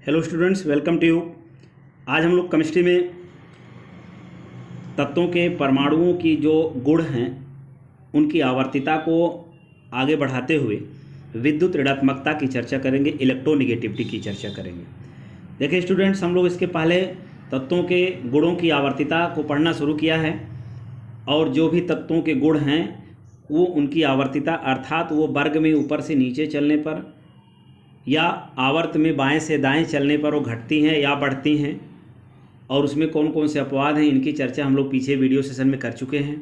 Hello students, welcome to you. आज हम लोग केमिस्ट्री में तत्वों के परमाणुओं की जो गुण हैं उनकी आवर्तिता को आगे बढ़ाते हुए विद्युत ऋणात्मकता की चर्चा करेंगे, इलेक्ट्रोनिगेटिविटी की चर्चा करेंगे। देखिए स्टूडेंट्स, हम लोग इसके पहले तत्वों के गुणों की आवर्तिता को पढ़ना शुरू किया है और जो भी तत्वों के गुण हैं वो उनकी आवर्तिता अर्थात वो वर्ग में ऊपर से नीचे चलने पर या आवर्त में बाएं से दाएं चलने पर वो घटती हैं या बढ़ती हैं और उसमें कौन कौन से अपवाद हैं, इनकी चर्चा हम लोग पीछे वीडियो सेशन में कर चुके हैं।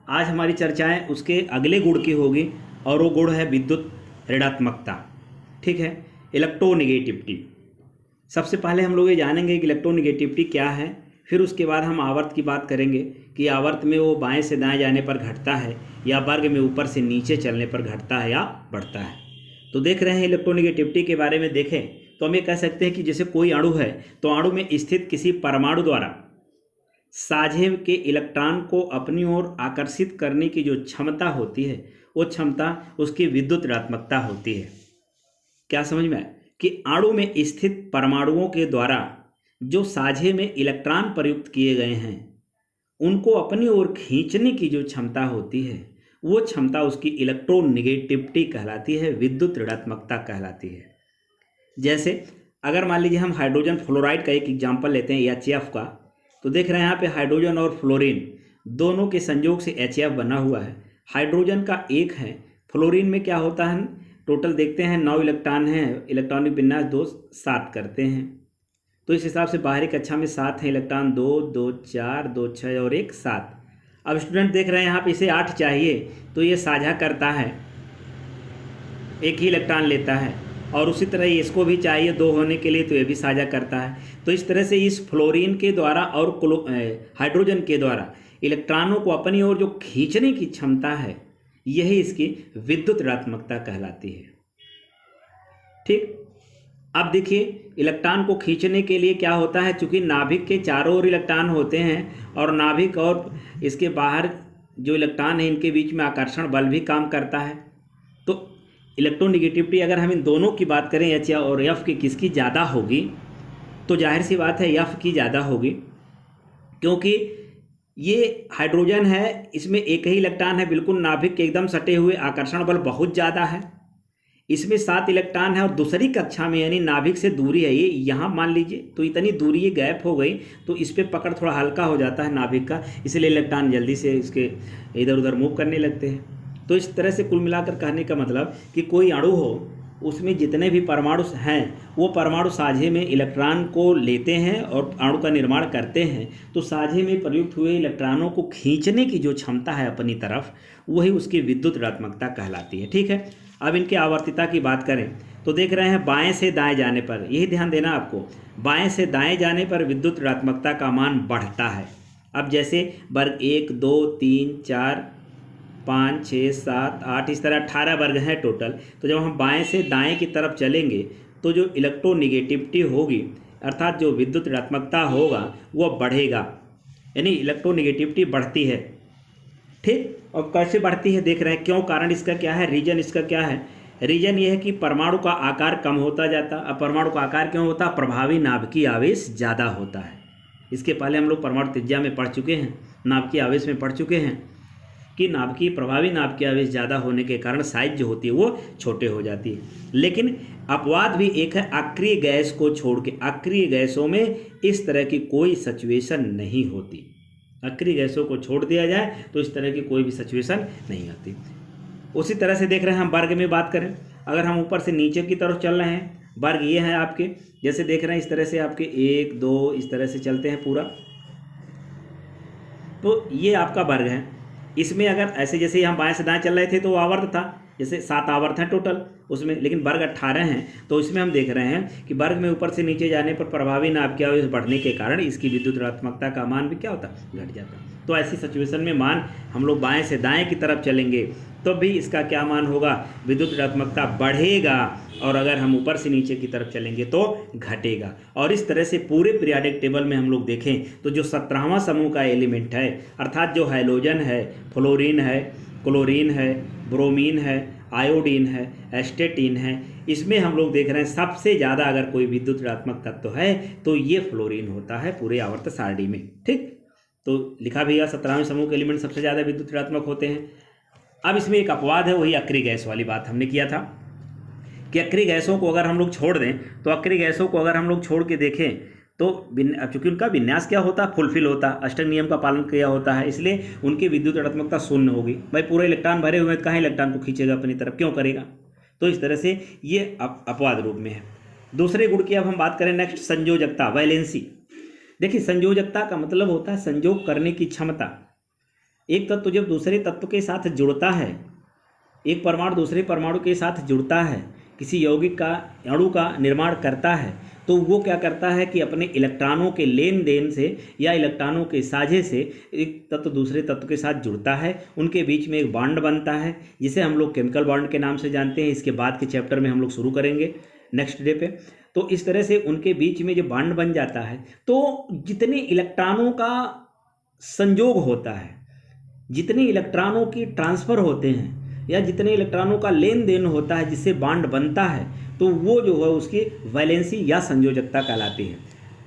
आज हमारी चर्चाएं उसके अगले गुण की होगी और वो गुण है विद्युत ऋणात्मकता। ठीक है, इलेक्ट्रोनिगेटिविटी। सबसे पहले हम लोग ये जानेंगे कि इलेक्ट्रोनिगेटिविटी क्या है, फिर उसके बाद हम आवर्त की बात करेंगे कि आवर्त में वो बाएं से दाएं जाने पर घटता है या वर्ग में ऊपर से नीचे चलने पर घटता है या बढ़ता है। तो देख रहे हैं इलेक्ट्रोनिगेटिविटी के बारे में देखें तो हम ये कह सकते हैं कि जैसे कोई अणु है तो अणु में स्थित किसी परमाणु द्वारा साझे के इलेक्ट्रॉन को अपनी ओर आकर्षित करने की जो क्षमता होती है वो क्षमता उसकी विद्युत ऋणात्मकता होती है। क्या समझ में आया कि अणु में स्थित परमाणुओं के द्वारा जो साझे में इलेक्ट्रॉन प्रयुक्त किए गए हैं उनको अपनी ओर खींचने की जो क्षमता होती है वो क्षमता उसकी इलेक्ट्रोनिगेटिविटी कहलाती है, विद्युत ऋणात्मकता कहलाती है। जैसे अगर मान लीजिए हम हाइड्रोजन फ्लोराइड का एक एग्जांपल लेते हैं HF का, तो देख रहे हैं यहाँ पे हाइड्रोजन और फ्लोरीन दोनों के संयोग से HF बना हुआ है। हाइड्रोजन का एक है, फ्लोरीन में क्या होता है, टोटल देखते हैं 9 इलेक्ट्रॉन हैं, इलेक्ट्रॉनिक विन्यास 2 7 करते हैं। तो इस हिसाब से बाहरी कक्षा में 7 हैं इलेक्ट्रॉन, 2 2 4 2 6 और 1 7। अब स्टूडेंट देख रहे हैं यहाँ पे इसे 8 चाहिए तो ये साझा करता है, एक ही इलेक्ट्रॉन लेता है और उसी तरह इसको भी चाहिए 2 होने के लिए तो ये भी साझा करता है। तो इस तरह से इस फ्लोरीन के द्वारा और हाइड्रोजन के द्वारा इलेक्ट्रॉनों को अपनी ओर जो खींचने की क्षमता है यही इसकी विद्युत ऋणात्मकता कहलाती है। ठीक, अब देखिए इलेक्ट्रॉन को खींचने के लिए क्या होता है, चूंकि नाभिक के चारों ओर इलेक्ट्रॉन होते हैं और नाभिक और इसके बाहर जो इलेक्ट्रॉन है इनके बीच में आकर्षण बल भी काम करता है। तो इलेक्ट्रोनिगेटिविटी अगर हम इन दोनों की बात करें H और F की किसकी ज़्यादा होगी, तो जाहिर सी बात है F की ज़्यादा होगी, क्योंकि ये हाइड्रोजन है, इसमें एक ही इलेक्ट्रॉन है, बिल्कुल नाभिक के एकदम सटे हुए, आकर्षण बल बहुत ज़्यादा है। इसमें 7 इलेक्ट्रॉन है और दूसरी कक्षा में यानी नाभिक से दूरी है ये यहाँ मान लीजिए, तो इतनी दूरी ये गैप हो गई तो इस पर पकड़ थोड़ा हल्का हो जाता है नाभिक का, इसलिए इलेक्ट्रॉन जल्दी से इसके इधर उधर मूव करने लगते हैं। तो इस तरह से कुल मिलाकर कहने का मतलब कि कोई अणु हो उसमें जितने भी परमाणु हैं वो परमाणु साझे में इलेक्ट्रॉन को लेते हैं और अणु का निर्माण करते हैं। तो साझे में प्रयुक्त हुए इलेक्ट्रॉनों को खींचने की जो क्षमता है अपनी तरफ वही उसकी विद्युत ऋणात्मकता कहलाती है। ठीक है, अब इनके आवर्तिता की बात करें तो देख रहे हैं बाएं से दाएं जाने पर, यही ध्यान देना आपको, बाएं से दाएं जाने पर विद्युत ऋणात्मकता का मान बढ़ता है। अब जैसे वर्ग 1 2 3 4 5 6 7 8 इस तरह 18 वर्ग हैं टोटल। तो जब हम बाएं से दाएं की तरफ चलेंगे तो जो इलेक्ट्रोनिगेटिविटी होगी अर्थात जो विद्युत ऋणात्मकता होगा वो बढ़ेगा, यानी इलेक्ट्रोनिगेटिविटी बढ़ती है। ठीक, और कैसे बढ़ती है देख रहे हैं, क्यों, कारण इसका क्या है, रीजन इसका क्या है। रीजन ये है कि परमाणु का आकार कम होता जाता। अब परमाणु का आकार क्यों होता, प्रभावी नाभिकीय आवेश ज़्यादा होता है। इसके पहले हम लोग परमाणु त्रिज्या में पढ़ चुके हैं, नाभिकीय आवेश में पढ़ चुके हैं कि नाभिकीय प्रभावी नाभिकीय आवेश ज़्यादा होने के कारण साइज जो होती है वो छोटे हो जाती है। लेकिन अपवाद भी एक है, अक्रिय गैस को छोड़ के अक्रिय गैसों में इस तरह की कोई सिचुएशन नहीं होती। अक्रिय गैसों को छोड़ दिया जाए तो इस तरह की कोई भी सिचुएशन नहीं आती। उसी तरह से देख रहे हैं हम वर्ग में बात करें, अगर हम ऊपर से नीचे की तरफ चल रहे हैं, वर्ग ये है आपके, जैसे देख रहे हैं इस तरह से आपके 1 2 इस तरह से चलते हैं पूरा, तो ये आपका वर्ग है। इसमें अगर ऐसे जैसे हम बाएं से दाएं चल रहे थे तो आवर्त था, जैसे 7 आवर्त हैं टोटल उसमें, लेकिन वर्ग 18 हैं। तो इसमें हम देख रहे हैं कि वर्ग में ऊपर से नीचे जाने पर प्रभावी नाभिकीय आवेश बढ़ने के कारण इसकी विद्युत ऋणात्मकता का मान भी क्या होता, घट जाता। तो ऐसी सिचुएशन में मान हम लोग बाएं से दाएं की तरफ चलेंगे तो भी इसका क्या मान होगा, विद्युत ऋणात्मकता बढ़ेगा, और अगर हम ऊपर से नीचे की तरफ चलेंगे तो घटेगा। और इस तरह से पूरे पीरियोडिक टेबल में हम लोग देखें तो जो 17वां समूह का एलिमेंट है अर्थात जो हैलोजन है, फ्लोरीन है, क्लोरीन है, ब्रोमीन है, आयोडीन है, एस्टेटीन है, इसमें हम लोग देख रहे हैं सबसे ज़्यादा अगर कोई विद्युत ऋणात्मक तत्व है तो ये फ्लोरीन होता है पूरे आवर्त सारणी में। ठीक, तो लिखा भैया 17वें समूह के एलिमेंट सबसे ज़्यादा विद्युत ऋणात्मक होते हैं। अब इसमें एक अपवाद है, वही अक्रिय गैस वाली बात हमने किया था कि अक्रिय गैसों को अगर हम लोग छोड़ दें, तो अक्रिय गैसों को अगर हम लोग छोड़ के देखें तो चूंकि उनका विन्यास क्या होता है, फुलफिल होता है, अष्टक नियम का पालन किया होता है, इसलिए उनकी विद्युत ऋणात्मकता शून्य होगी। भाई पूरे इलेक्ट्रॉन भरे हुए हैं, कहाँ इलेक्ट्रॉन को खींचेगा अपनी तरफ, क्यों करेगा? तो इस तरह से ये अपवाद रूप में है। दूसरे गुण की अब हम बात करें नेक्स्ट, संयोजकता, वैलेंसी। देखिए संयोजकता का मतलब होता है संयोग करने की क्षमता। एक तत्व जब दूसरे तत्व के साथ जुड़ता है, एक परमाणु दूसरे परमाणु के साथ जुड़ता है, किसी यौगिक का अणु का निर्माण करता है, तो वो क्या करता है कि अपने इलेक्ट्रॉनों के लेन देन से या इलेक्ट्रॉनों के साझे से एक तत्व दूसरे तत्व के साथ जुड़ता है, उनके बीच में एक बॉन्ड बनता है जिसे हम लोग केमिकल बॉन्ड के नाम से जानते हैं। इसके बाद के चैप्टर में हम लोग शुरू करेंगे नेक्स्ट डे पे। तो इस तरह से उनके बीच में जो बॉन्ड बन जाता है, तो जितने इलेक्ट्रॉनों का संयोग होता है, जितने इलेक्ट्रॉनों की ट्रांसफ़र होते हैं या जितने इलेक्ट्रॉनों का लेन देन होता है जिससे बॉन्ड बनता है, तो वो जो है उसकी वैलेंसी या संयोजकता कहलाती है।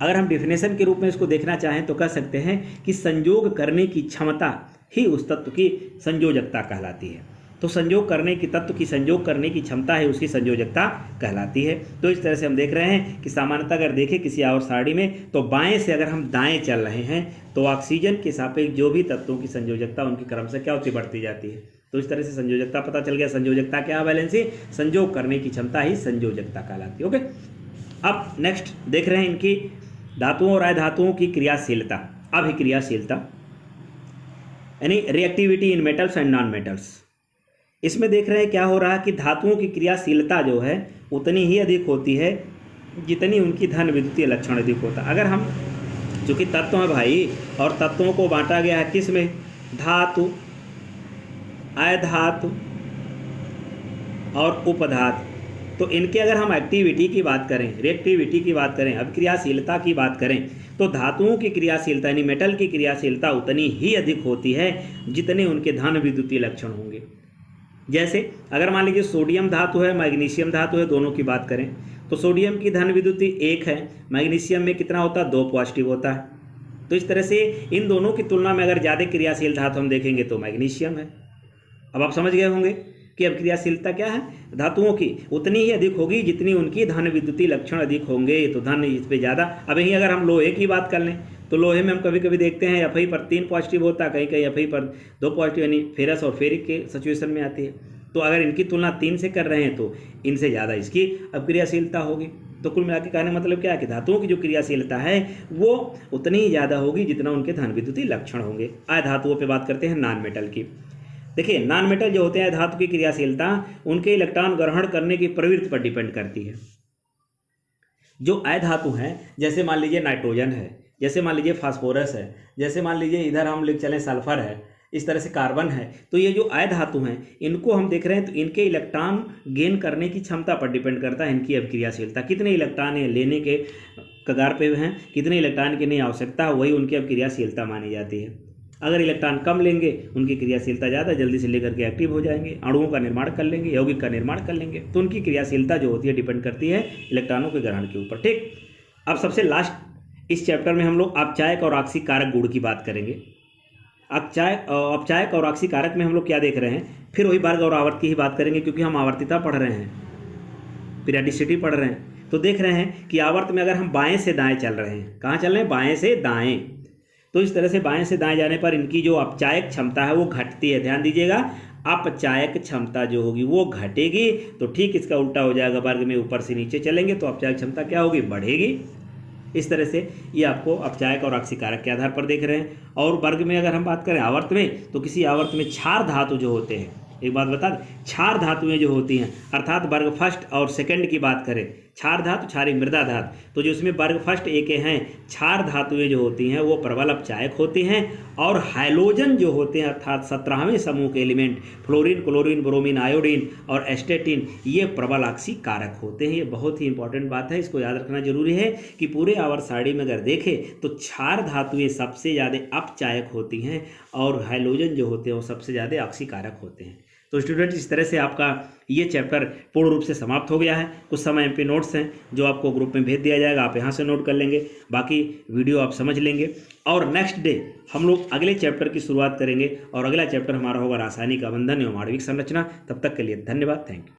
अगर हम डेफिनेशन के रूप में इसको देखना चाहें तो कह सकते हैं कि संयोग करने की क्षमता ही उस तत्व की संयोजकता कहलाती है। तो संयोग करने की तत्व की संयोग करने की क्षमता है उसकी संयोजकता कहलाती है। तो इस तरह से हम देख रहे हैं कि सामान्यतः अगर देखें किसी आवर्त सारणी में, तो बाएं से अगर हम दाएं चल रहे हैं तो ऑक्सीजन के सापेक्ष जो भी तत्वों की संयोजकता उनकी क्रमशः क्या होती, बढ़ती जाती है। तो इस तरह से संयोजकता पता चल गया। संयोजकता क्या है? वैलेंसी, संयोग करने की क्षमता ही संयोजकता कहलाती है। ओके, अब नेक्स्ट देख रहे हैं इनकी धातुओं और अधातुओं की क्रियाशीलता, अभिक्रियाशीलता, यानी reactivity in metals and non metals. इसमें देख रहे हैं क्या हो रहा है कि धातुओं की क्रियाशीलता जो है उतनी ही अधिक होती है जितनी उनकी धन विद्युतीय लक्षण अधिक होता है। अगर हम, चूँकि तत्व हैं भाई, और तत्वों को बांटा गया है किस में? धातु, अधातु और उपधातु। तो इनके अगर हम एक्टिविटी की बात करें, रिएक्टिविटी की बात करें, अभिक्रियाशीलता की बात करें, तो धातुओं की क्रियाशीलता यानी मेटल की क्रियाशीलता उतनी ही अधिक होती है जितने उनके धन विद्युतीय लक्षण होंगे। जैसे अगर मान लीजिए सोडियम धातु है, मैग्नीशियम धातु है, दोनों की बात करें तो सोडियम की धन विद्युती 1 है, मैग्नीशियम में कितना होता है? 2 पॉजिटिव होता है। तो इस तरह से इन दोनों की तुलना में अगर ज़्यादा क्रियाशील धातु हम देखेंगे तो मैग्नीशियम है। अब आप समझ गए होंगे कि अब क्रियाशीलता क्या है धातुओं की, उतनी ही अधिक होगी जितनी उनकी धन विद्युतीय लक्षण अधिक होंगे। तो धन इस पर ज़्यादा। अब यहीं अगर हम लोहे की बात कर लें तो लोहे में हम कभी कभी देखते हैं एफ आई पर 3 पॉजिटिव होता है, कहीं कहीं एफ आई पर 2 पॉजिटिव, यानी फेरस और फेरिक के सिचुएशन में आती है। तो अगर इनकी तुलना 3 से कर रहे हैं तो इनसे ज़्यादा इसकी अब क्रियाशीलता होगी। तो कुल मिला के कहने मतलब क्या है कि धातुओं की जो क्रियाशीलता है वो उतनी ही ज़्यादा होगी जितना उनके धन विद्युतीय लक्षण होंगे। अधातुओं पे बात करते हैं नॉन मेटल की। देखिए नॉन मेटल जो होते हैं धातु की क्रियाशीलता उनके इलेक्ट्रॉन ग्रहण करने की प्रवृत्ति पर डिपेंड करती है। जो अधातु हैं, जैसे मान लीजिए नाइट्रोजन है, जैसे मान लीजिए फास्फोरस है, जैसे मान लीजिए इधर हम लिख चलें सल्फर है, इस तरह से कार्बन है, तो ये जो अधातु हैं इनको हम देख रहे हैं तो इनके इलेक्ट्रॉन गेन करने की क्षमता पर डिपेंड करता है इनकी अभिक्रियाशीलता। कितने इलेक्ट्रॉन ये लेने के कगार पे हैं, कितने इलेक्ट्रॉन की नहीं आवश्यकता है, वही उनकी अभिक्रियाशीलता मानी जाती है। अगर इलेक्ट्रॉन कम लेंगे उनकी क्रियाशीलता ज़्यादा, जल्दी से लेकर के एक्टिव हो जाएंगे, अणुओं का निर्माण कर लेंगे, यौगिक का निर्माण कर लेंगे। तो उनकी क्रियाशीलता जो होती है डिपेंड करती है इलेक्ट्रॉनों के ग्रहण के ऊपर। ठीक, अब सबसे लास्ट इस चैप्टर में हम लोग अपचायक और आक्सीकारक गुण की बात करेंगे। अपचायक और आक्सीकारक में हम लोग क्या देख रहे हैं, फिर वही वर्ग और आवर्त की ही बात करेंगे, क्योंकि हम आवर्तिता पढ़ रहे हैं, पीरियडिसिटी पढ़ रहे हैं। तो देख रहे हैं कि आवर्त में अगर हम बाएं से दाएं चल रहे हैं, कहाँ चल रहे हैं? बाएं से दाएं। तो इस तरह से बाएं से दाएं जाने पर इनकी जो अपचायक क्षमता है वो घटती है। ध्यान दीजिएगा, अपचायक क्षमता जो होगी वो घटेगी। तो ठीक इसका उल्टा हो जाएगा, वर्ग में ऊपर से नीचे चलेंगे तो अपचायक क्षमता क्या होगी? बढ़ेगी। इस तरह से ये आपको अपचायक और आक्सीकारक के आधार पर देख रहे हैं। और वर्ग में अगर हम बात करें आवर्त में, तो किसी आवर्त में क्षार धातु जो होते हैं, एक बात बता दें, क्षार धातुएं जो होती हैं, अर्थात वर्ग फर्स्ट और सेकंड की बात करें, क्षार धातु, क्षारी मृदा धातु, तो जो इसमें वर्ग फर्स्ट एक हैं, क्षार धातुएं जो होती हैं वो प्रबल अपचायक होती हैं। और हाइलोजन जो होते हैं अर्थात 17वें समूह के element fluorine, chlorine, bromine, iodine और एस्टेटिन, ये प्रबल आक्सीकारक होते हैं। ये बहुत ही इंपॉर्टेंट बात है, इसको याद रखना जरूरी है कि पूरे आवर्त सारणी में अगर देखें तो क्षार धातुएं सबसे ज़्यादा अपचायक होती हैं और हाइलोजन जो होते हैं वो सबसे ज़्यादा आक्सीकारक होते हैं। तो स्टूडेंट्स इस तरह से आपका ये चैप्टर पूर्ण रूप से समाप्त हो गया है। कुछ समय एमपी नोट्स हैं जो आपको ग्रुप में भेज दिया जाएगा, आप यहाँ से नोट कर लेंगे, बाकी वीडियो आप समझ लेंगे। और नेक्स्ट डे हम लोग अगले चैप्टर की शुरुआत करेंगे और अगला चैप्टर हमारा होगा रासायनिक अबंधन एवं आणविक संरचना। तब तक के लिए धन्यवाद, थैंक यू।